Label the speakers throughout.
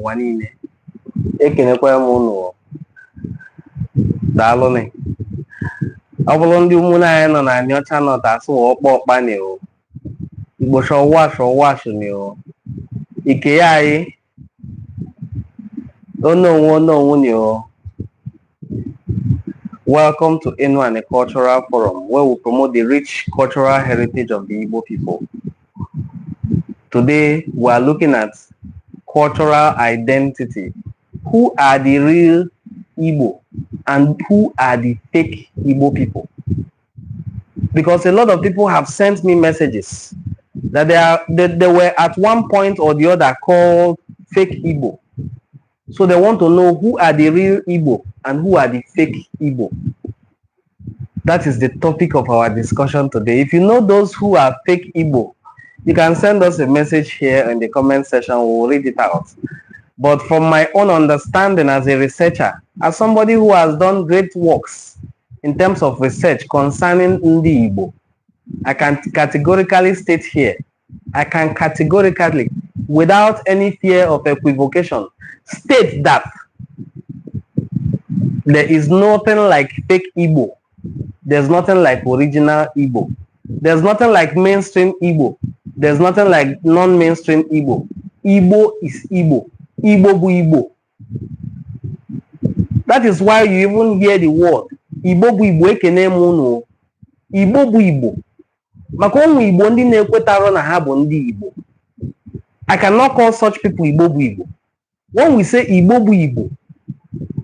Speaker 1: n'ụwa niile. Ekenekwa m unu. Daalụnụ. Ọ bụrụ ndị ụmụnne anyị nọ na Anịọcha North asụ ọkpa ni o. Igbo shọwashụ ni o. Ike ya anyị. Ononwu ni o. Welcome to Enuani Cultural Forum, where we promote the rich cultural heritage of the Igbo people. Today, we are looking at cultural identity. Who are the real Igbo and who are the fake Igbo people? Because a lot of people have sent me messages that they were at one point or the other called fake Igbo. So they want to know who are the real Igbo and who are the fake Igbo. That is the topic of our discussion today. If you know those who are fake Igbo, you can send us a message here in the comment section. We will read it out. But from my own understanding as a researcher, as somebody who has done great works in terms of research concerning Ndi Igbo, I can categorically state here, I can categorically, without any fear of equivocation, state that there is nothing like fake Igbo. There's nothing like original Igbo. There's nothing like mainstream Igbo. There's nothing like non-mainstream Igbo. Igbo is Igbo. Igbo bu Igbo. That is why you even hear the word Igbo bu Igbo ekene munu. Igbo bu Igbo. Maka onwe Igbo ndị na-ekwetara na ha bụ ndị Igbo. I cannot call such people Igbo bu Igbo. When we say Igbo bu Igbo,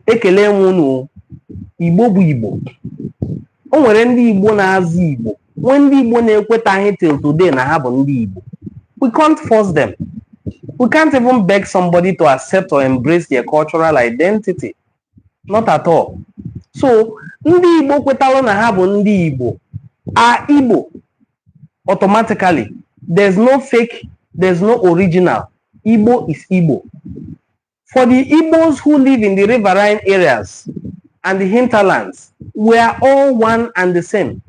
Speaker 1: ekele munu, Igbo bu Igbo. O nwere ndị Igbo na-azụ Igbo. When ndị Igbo na-ekwetaghị till today na ha bụ ndị Igbo. We can't force them. We can't even beg somebody to accept or embrace their cultural identity. Not at all. So, ndị Igbo kwetara na ha bụ ndị Igbo are Igbo. Automatically, there's no fake, there's no original. Igbo is Igbo. For the Igbos who live in the riverine areas and the hinterlands, we are all one and the same.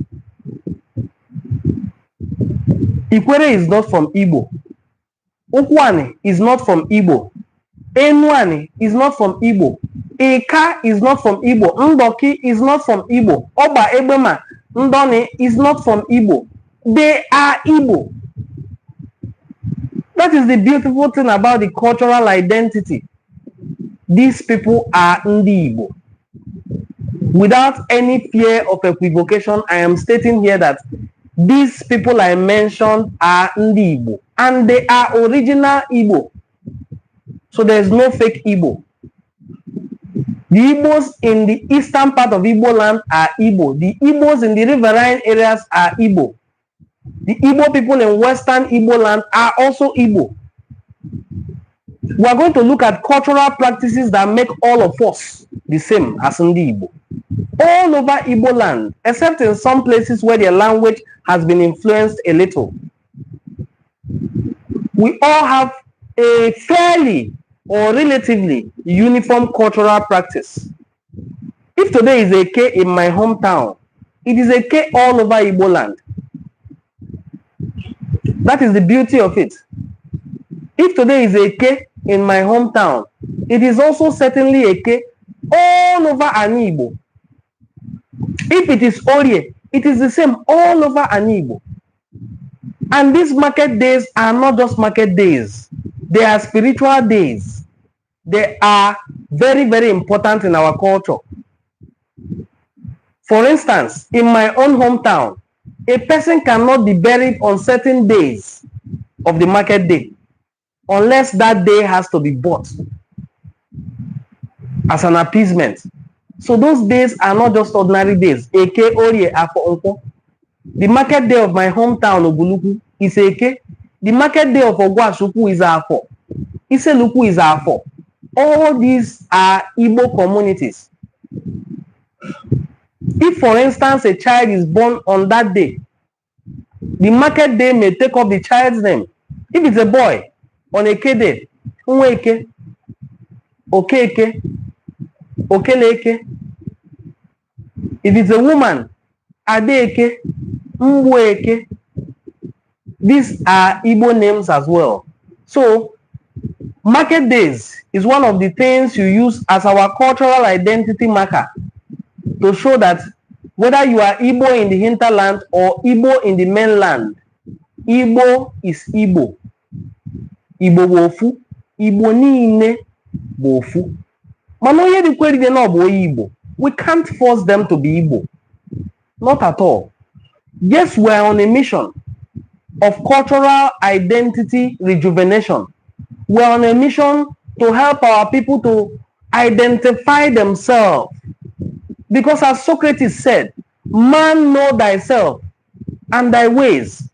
Speaker 1: Ikwere is not from Igbo. Okwani is not from Igbo. Enuani is not from Igbo. Eka is not from Igbo. Ndoki is not from Igbo. Oba Ebema Ndoni is not from Igbo. They are Igbo. That is the beautiful thing about the cultural identity. These people are Ndi Igbo. Without any fear of equivocation, I am stating here that these people I mentioned are Ndi Igbo. And they are original Igbo. So there is no fake Igbo. The Igbos in the eastern part of Igbo land are Igbo. The Igbos in the riverine areas are Igbo. The Igbo people in western Igbo land are also Igbo. We are going to look at cultural practices that make all of us the same as Ndi Igbo. All over Igbo land, except in some places where their language has been influenced a little. We all have a fairly or relatively uniform cultural practice. If today is a K in my hometown, it is a K all over Igbo land. That is the beauty of it. If today is a K in my hometown, it is also certainly a K all over Ani Igbo. If it is Orie, it is the same all over Ani Igbo. And these market days are not just market days. They are spiritual days. They are very, very important in our culture. For instance, in my own hometown, a person cannot be buried on certain days of the market day unless that day has to be bought as an appeasement. So those days are not just ordinary days. Eke Orie Afo Onko. The market day of my hometown, Oguluku, is Eke. The market day of Ogwashuku is Afo. Iseluku is Afo. All these are Igbo communities. If, for instance, a child is born on that day, the market day may take up the child's name. If it's a boy, on Eke day, Nweke, Okeke, Okeleke. If it's a woman, Adeke, Mbweke. These are Igbo names as well. So, Market days is one of the things you use as our cultural identity marker to show that whether you are Igbo in the hinterland or Igbo in the mainland, Igbo is Igbo. Igbo bụ ofu, Igbo niile bụ ofu. Mana onye dịkwa eride na ọ bụ onye Igbo. We can't force them to be Igbo. Not at all. Yes, we are on a mission of cultural identity rejuvenation. We are on a mission to help our people to identify themselves. Because as Socrates said, man know thyself and thy ways,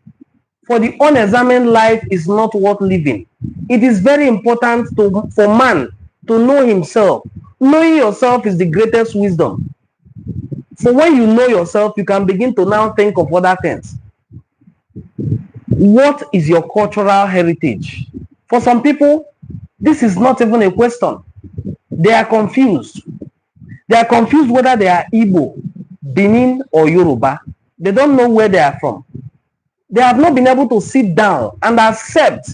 Speaker 1: for the unexamined life is not worth living. It is very important for man to know himself. Knowing yourself is the greatest wisdom. So when you know yourself, you can begin to now think of other things. What is your cultural heritage? For some people, this is not even a question. They are confused. They are confused whether they are Igbo, Benin, or Yoruba. They don't know where they are from. They have not been able to sit down and accept,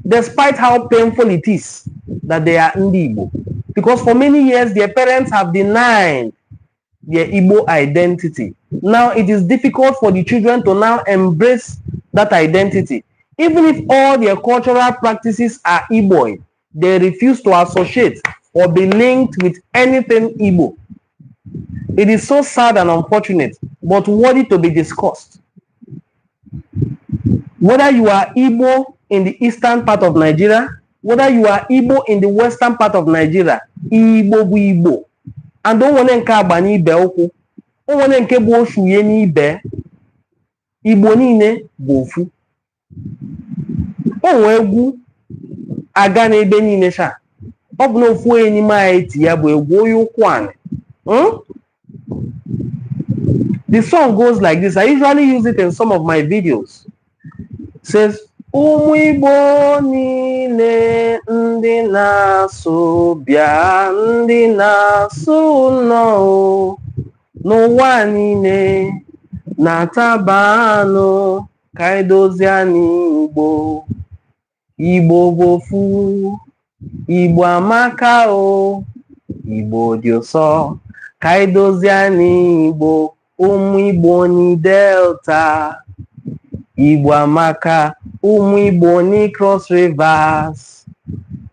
Speaker 1: despite how painful it is, that they are Igbo. Because for many years, their parents have denied their Igbo identity. Now it is difficult for the children to now embrace that identity. Even if all their cultural practices are Igbo, they refuse to associate or be linked with anything Igbo. It is so sad and unfortunate, but worthy to be discussed. Whether you are Igbo in the eastern part of Nigeria, whether you are Igbo in the western part of Nigeria, Igbo bụ Igbo. And don't want nke agba n'ibe okwu. O nwere nke bụ oshuye n'ibe. Igbo niile bụ ofu. O nwere egwu aga n'ebe niile sha. Ọ bụ na ofu onye n'ime anyị ti ya bụ egwu onye ụkwụ anị. The song goes like this. I usually use it in some of my videos. It says, ụmụ Igbo niile ndị na-asụ bịa, ndị na-asụ nnọọ n'ụwa niile na-ataba anụ ka edozie n'Igbo. Igbo bụ ofu, Igbo amaka o, Igbo dị ụsọ ka edozie n'Igbo. Ụmụ Igbo ni Delta, Igbo amaka, ụmụ Igbo ni Cross Rivers,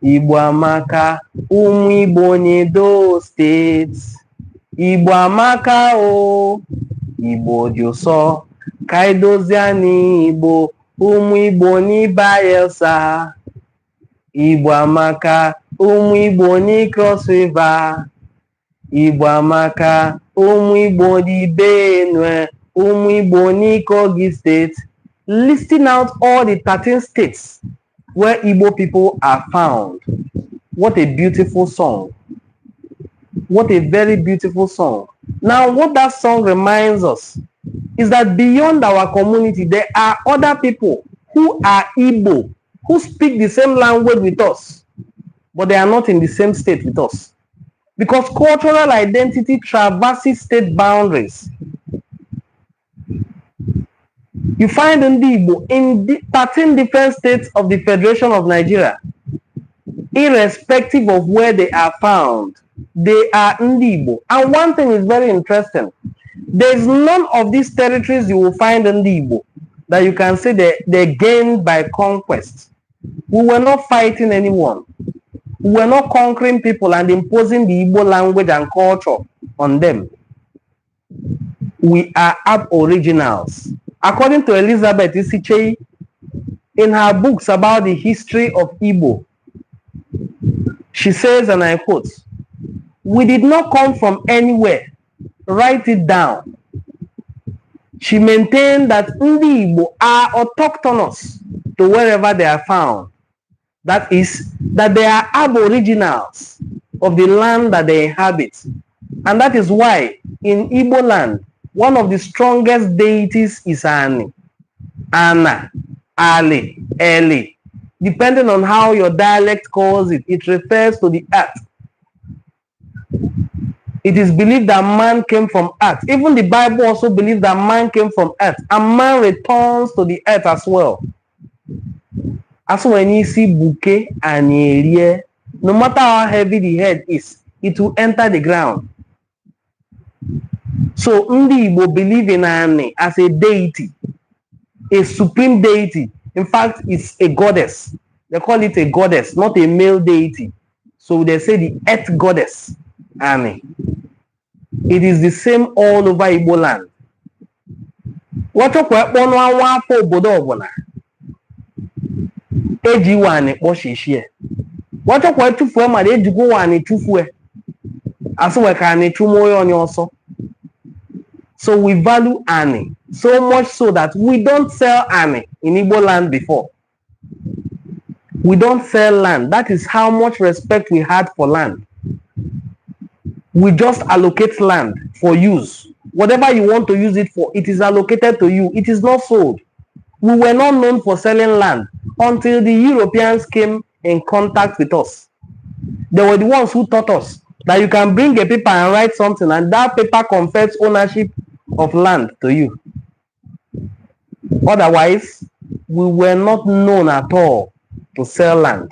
Speaker 1: Igbo amaka, ụmụ Igbo ni Edo State, Igbo amaka o, Igbo dị ụsọ ka edozie n'Igbo. Ụmụ Igbo ni Bayelsa, Igbo amaka, ụmụ Igbo ni Cross River, Igbo amaka, ụmụ Igbo ni Benue, ụmụ Igbo ni Kogi State. Listing out all the 13 states where Igbo people are found. What a beautiful song. What a very beautiful song. Now, what that song reminds us is that beyond our community, there are other people who are Igbo, who speak the same language with us, but they are not in the same state with us. Because cultural identity traverses state boundaries. You find Igbo in 13 different states of the Federation of Nigeria. Irrespective of where they are found, they are Igbo. And one thing is very interesting. There is none of these territories you will find Igbo that you can say they gained by conquest. We were not fighting anyone. We were not conquering people and imposing the Igbo language and culture on them. We are Aboriginals. According to Elizabeth Isichei, in her books about the history of Igbo, she says, and I quote, "We did not come from anywhere. Write it down." She maintained that Ndi Igbo are autochthonous to wherever they are found. That is, that they are aboriginals of the land that they inhabit. And that is why in Igbo land, one of the strongest deities is Ani, Ana, Ali, Eli. Depending on how your dialect calls it, it refers to the earth. It is believed that man came from earth. Even the Bible also believes that man came from earth, and man returns to the earth as well. As when you see bouquet and area, no matter how heavy the head is, it will enter the ground. So Ndi Igbo believe in Ani as a deity, a supreme deity. In fact, it's a goddess. They call it a goddess, not a male deity. So they say the earth goddess, Ani. It is the same all over Igbo land. What you call one for Bodobona? Ejiwane Oshishie. What you call 2 for my Ejigo 2 for as we can 2 more on your so. So we value Ani so much so that we don't sell Ani in Igbo land before. We don't sell land. That is how much respect we had for land. We just allocate land for use. Whatever you want to use it for, it is allocated to you. It is not sold. We were not known for selling land until the Europeans came in contact with us. They were the ones who taught us that you can bring a paper and write something, and that paper confers ownership of land to you. Otherwise, we were not known at all to sell land.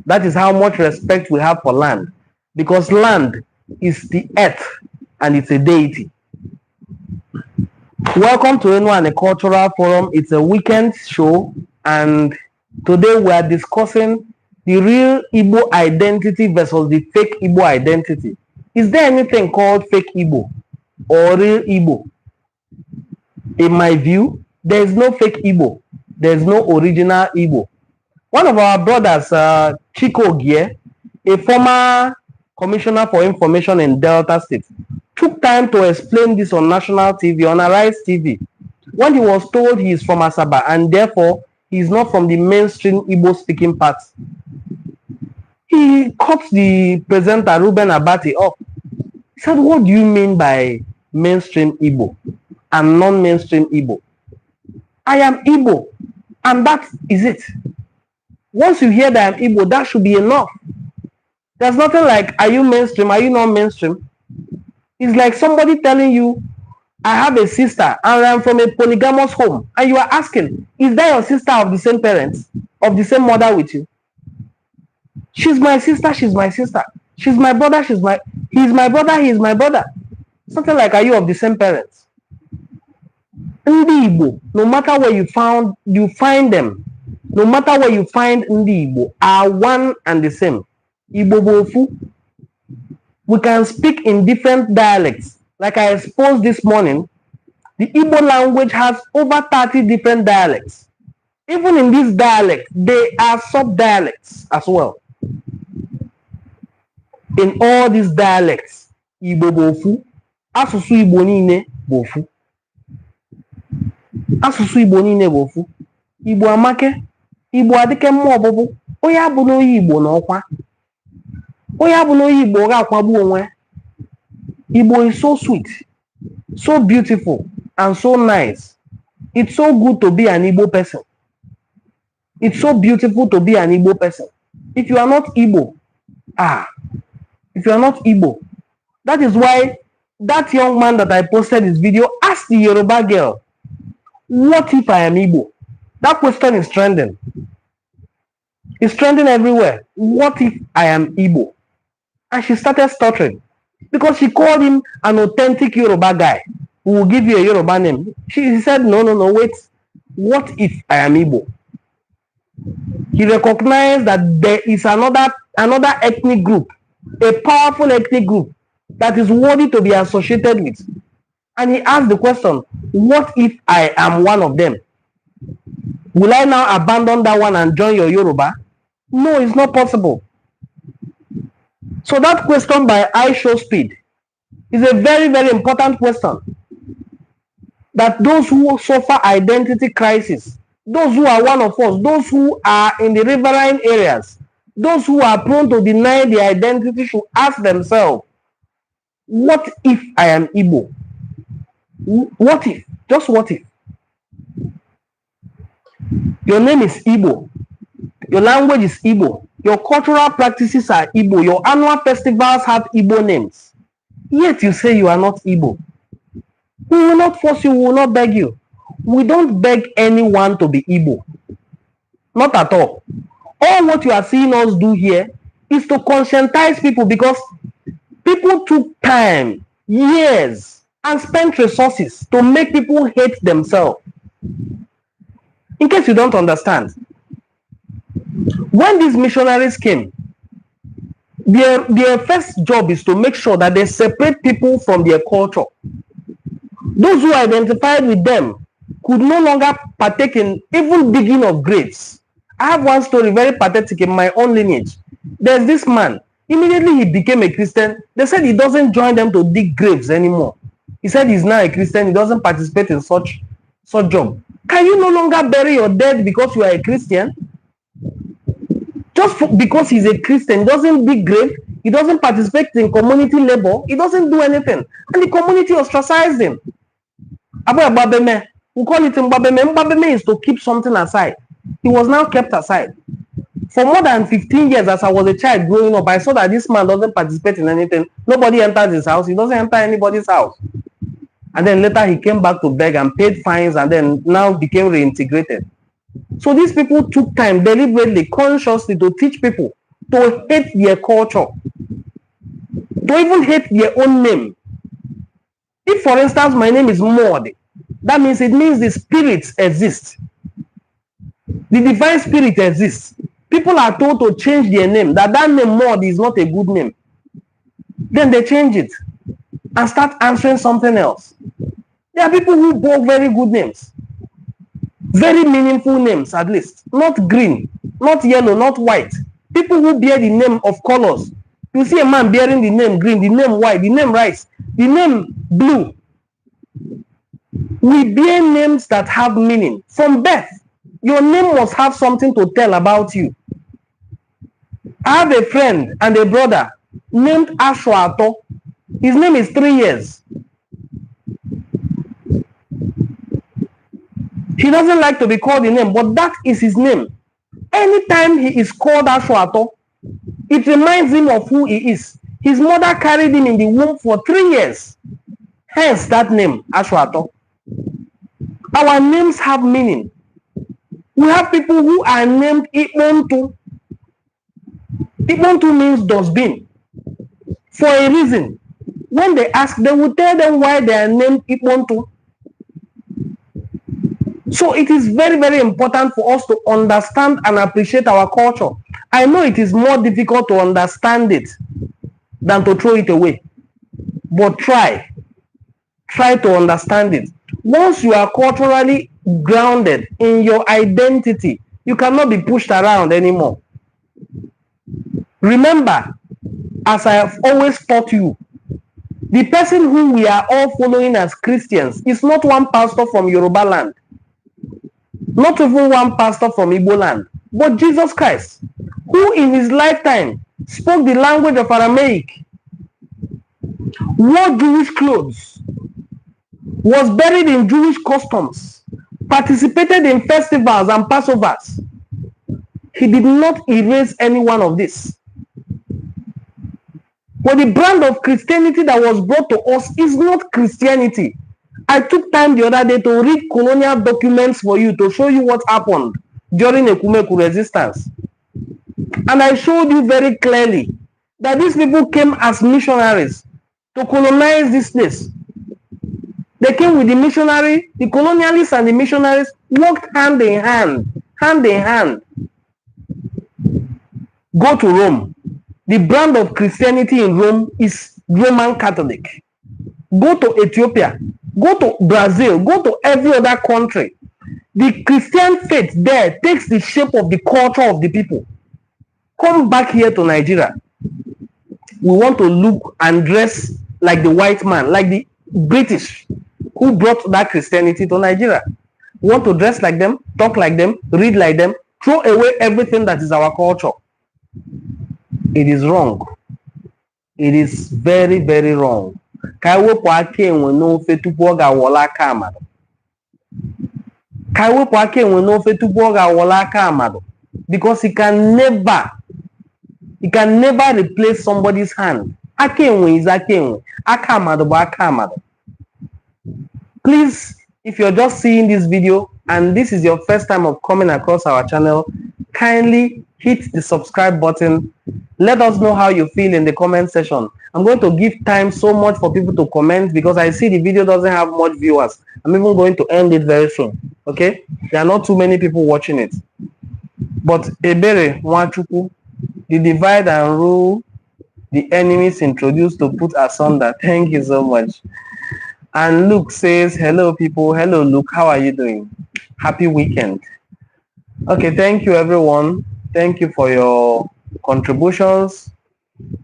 Speaker 1: That is how much respect we have for land, because land is the earth and it's a deity. Welcome to Enuani Cultural Forum. It's a weekend show, and today we are discussing the real Igbo identity versus the fake Igbo identity. Is there anything called fake Igbo or real Igbo? In my view, there is no fake Igbo. There is no original Igbo. One of our brothers, Chiko Gie, a former commissioner for information in Delta State, took time to explain this on national TV, on Arise TV, when he was told he is from Asaba and therefore he is not from the mainstream Igbo speaking part. He cut the presenter Ruben Abati off. He said, "What do you mean by mainstream Igbo and non-mainstream Igbo? I am Igbo, and that is it. Once you hear that I'm Igbo, that should be enough. There's nothing like, are you mainstream, are you not mainstream? It's like somebody telling you, I have a sister and I'm from a polygamous home, and you are asking, is that your sister of the same parents, of the same mother with you? She's my sister, she's my sister. She's my brother, he's my brother, he's my brother. Something like, are you of the same parents? Ndi Igbo, no matter where you find them, no matter where you find Ndi Igbo, are one and the same. Igbo Bofu. We can speak in different dialects. Like I exposed this morning, the Igbo language has over 30 different dialects. Even in this dialect, there are sub-dialects as well. In all these dialects, Igbo Bofu, Asusu Igbo Nine Bofu. Asusu Igbo Nine Bofu. Igbo Amake, Igbo Adike Mmo Bobu, Oya Buno Igbo N'Okwa. Oya Buno Igbo Ga-Akwabu Onwe. Igbo is so sweet, so beautiful, and so nice. It's so good to be an Igbo person. It's so beautiful to be an Igbo person. If you are not Igbo, if you are not Igbo, that is why that young man that I posted this video asked the Yoruba girl, what if I am Igbo? That question is trending. It's trending everywhere. What if I am Igbo? And she started stuttering because she called him an authentic Yoruba guy who will give you a Yoruba name. He said, no, wait. What if I am Igbo? He recognized that there is another ethnic group, a powerful ethnic group that is worthy to be associated with. And he asked the question, what if I am one of them? Will I now abandon that one and join your Yoruba? No, it's not possible. So that question by I Show Speed is a very, very important question. That those who suffer identity crisis, those who are one of us, those who are in the riverine areas, those who are prone to deny their identity should ask themselves, what if I am Igbo? What if? Just what if? Your name is Igbo. Your language is Igbo. Your cultural practices are Igbo. Your annual festivals have Igbo names. Yet you say you are not Igbo. We will not force you. We will not beg you. We don't beg anyone to be Igbo. Not at all. All what you are seeing us do here is to conscientize people, because people took time, years, and spent resources to make people hate themselves. In case you don't understand, when these missionaries came, their first job is to make sure that they separate people from their culture. Those who identified with them could no longer partake in even digging of graves. I have one story very pathetic in my own lineage. There's this man, immediately he became a Christian. They said he doesn't join them to dig graves anymore. He said he's now a Christian, he doesn't participate in such job. Can you no longer bury your dead because you are a Christian? Just because he's a Christian, he doesn't dig grave, he doesn't participate in community labor, he doesn't do anything. And the community ostracized him. We call it Mbabeme. Mbabeme is to keep something aside. He was now kept aside. For more than 15 years, as I was a child growing up, I saw that this man doesn't participate in anything. Nobody enters his house. He doesn't enter anybody's house. And then later he came back to beg and paid fines, and then now became reintegrated. So these people took time deliberately, consciously, to teach people to hate their culture, to even hate their own name. If, for instance, my name is Maud, that means the spirits exist. The divine spirit exists. People are told to change their name, that name Maud is not a good name. Then they change it and start answering something else. There are people who bore very good names, very meaningful names at least. Not green, not yellow, not white. People who bear the name of colors. You see a man bearing the name green, the name white, the name rice, the name blue. We bear names that have meaning. From birth, your name must have something to tell about you. I have a friend and a brother named Ashwato. His name is 3 years. He doesn't like to be called the name, but that is his name. Anytime he is called Ashwato, it reminds him of who he is. His mother carried him in the womb for 3 years. Hence that name, Ashwato. Our names have meaning. We have people who are named Ibontu. Ibontu means dustbin. For a reason. When they ask, they will tell them why they are named Ibontu. So it is very, very important for us to understand and appreciate our culture. I know it is more difficult to understand it than to throw it away. But try to understand it. Once you are culturally grounded in your identity, you cannot be pushed around anymore. Remember, as I have always taught you, the person who we are all following as Christians is not one pastor from Yoruba land, not even one pastor from Igbo land, but Jesus Christ, who in his lifetime spoke the language of Aramaic, wore Jewish clothes, was buried in Jewish customs, participated in festivals and Passovers. He did not erase any one of this. But the brand of Christianity that was brought to us is not Christianity. I took time the other day to read colonial documents for you to show you what happened during Ekumeku resistance. And I showed you very clearly that these people came as missionaries to colonize this place. They came with the missionary, the colonialists and the missionaries worked hand in hand. Go to Rome. The brand of Christianity in Rome is Roman Catholic. Go to Ethiopia. Go to Brazil. Go to every other country. The Christian faith there takes the shape of the culture of the people. Come back here to Nigeria. We want to look and dress like the white man, like the British who brought that Christianity to Nigeria. We want to dress like them, talk like them, read like them, throw away everything that is our culture. It is wrong. It is very, very wrong. Because he can never replace somebody's hand. Akenwe is akenwe. Akamado ba akamado. Please If you're just seeing this video and this is your first time of coming across our channel, kindly hit the subscribe button. Let us know how you feel in the comment section. I'm going to give time so much for people to comment because I see the video doesn't have much viewers. I'm even going to end it very soon. Okay? There are not too many people watching it. But Ebere Nwachukwu, the divide and rule the enemies introduced to put asunder. Thank you so much. And Luke says, hello people. Hello Luke, how are you doing? Happy weekend. Okay, thank you everyone. Thank you for your contributions.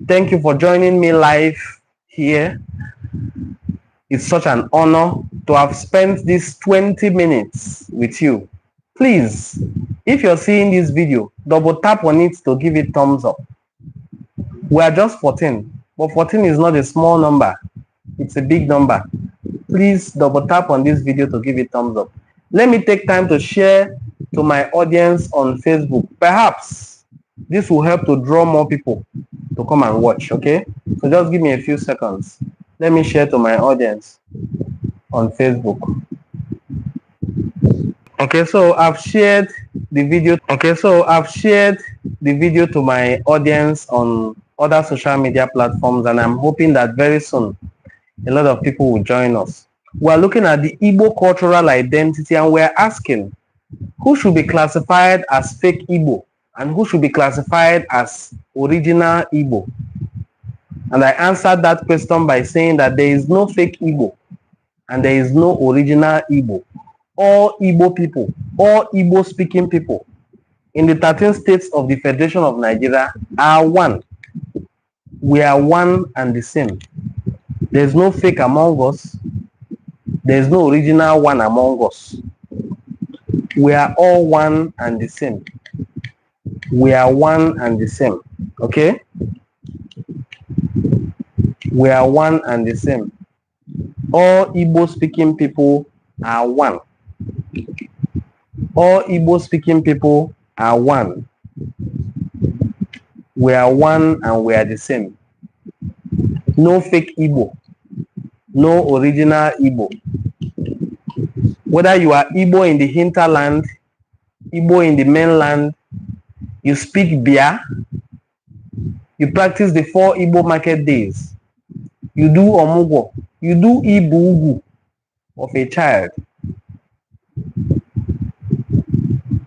Speaker 1: Thank you for joining me live here. It's such an honor to have spent these 20 minutes with you. Please, if you're seeing this video, double tap on it to give it thumbs up. We are just 14, but 14 is not a small number. It's a big number. Please double tap on this video to give it thumbs up. Let me take time to share to my audience on Facebook. Perhaps this will help to draw more people to come and watch, okay? So just give me a few seconds. Let me share to my audience on Facebook. Okay, so I've shared the video. Okay, so I've shared the video to my audience on other social media platforms, and I'm hoping that very soon a lot of people will join us. We're looking at the Igbo cultural identity, and we're asking who should be classified as fake Igbo and who should be classified as original Igbo. And I answered that question by saying that there is no fake Igbo and there is no original Igbo. All Igbo people, all Igbo speaking people in the 13 states of the Federation of Nigeria are one. We are one and the same. There's no fake among us. There's no original one among us. We are all one and the same. We are one and the same. Okay? We are one and the same. All Igbo speaking people are one. All Igbo speaking people are one. We are one and we are the same. No fake Igbo. No original Igbo. Whether you are Igbo in the hinterland, Igbo in the mainland, you speak Bia, you practice the 4 Igbo market days, you do Omugo, you do Ibu of a child,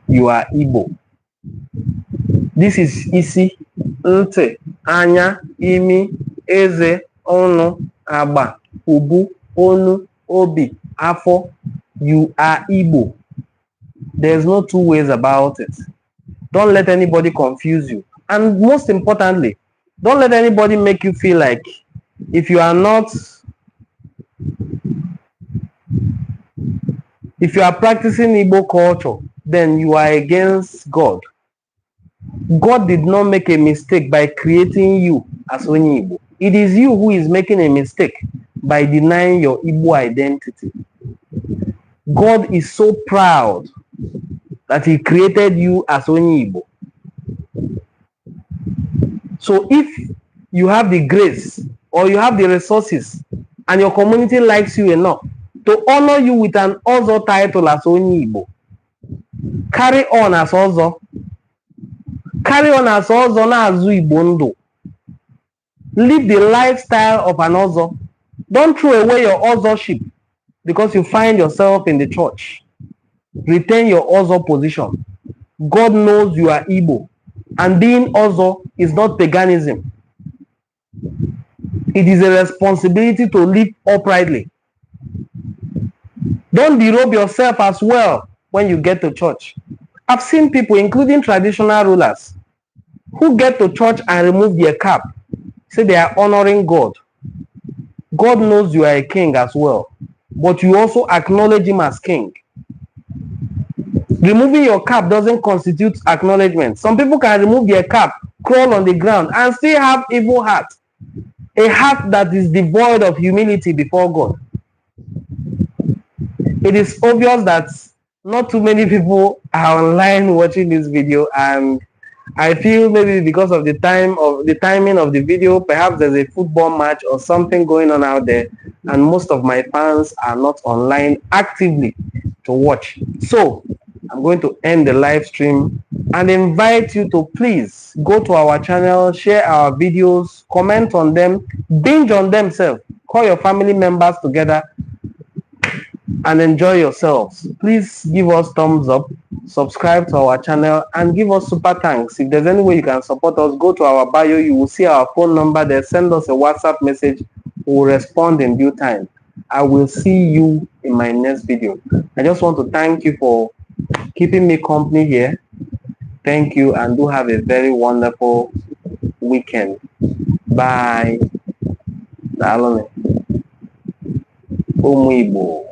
Speaker 1: you are Igbo. This is Isi, Nte, Anya, Imi, Eze, Onu, Aba, Ubu, Onu, Obi, Afo. You are Igbo. There's no two ways about it. Don't let anybody confuse you. And most importantly, don't let anybody make you feel like if you are practicing Igbo culture, then you are against God. God did not make a mistake by creating you as only Igbo. It is you who is making a mistake by denying your Igbo identity. God is so proud that he created you as only Igbo. So if you have the grace or you have the resources and your community likes you enough to honor you with an Ozo title as only Igbo, carry on as Ozo. Carry on as Ozo na azu Igbo ndu. Live the lifestyle of an Ozo. Don't throw away your Ozoship because you find yourself in the church. Retain your Ozo position. God knows you are Igbo. And being Ozo is not paganism. It is a responsibility to live uprightly. Don't derobe yourself as well when you get to church. I've seen people, including traditional rulers, who get to church and remove their cap. Say they are honoring God. God knows you are a king as well, but you also acknowledge him as king. Removing your cap doesn't constitute acknowledgement. Some people can remove their cap, crawl on the ground, and still have evil heart. A heart that is devoid of humility before God. It is obvious that not too many people are online watching this video, and I feel maybe because of the timing of the video, perhaps there's a football match or something going on out there. and most of my fans are not online actively to watch. So I'm going to end the live stream and invite you to please go to our channel, share our videos, comment on them, binge on themselves, call your family members together and enjoy yourselves. Please give us thumbs up, subscribe to our channel, and give us super thanks. If there's any way you can support us, go to our bio, you will see our phone number there. Send us a WhatsApp message. We'll respond in due time. I will see you in my next video. I just want to thank you for keeping me company here. Thank you, and do have a very wonderful weekend. Bye. Daalụ. Ụmụ Igbo.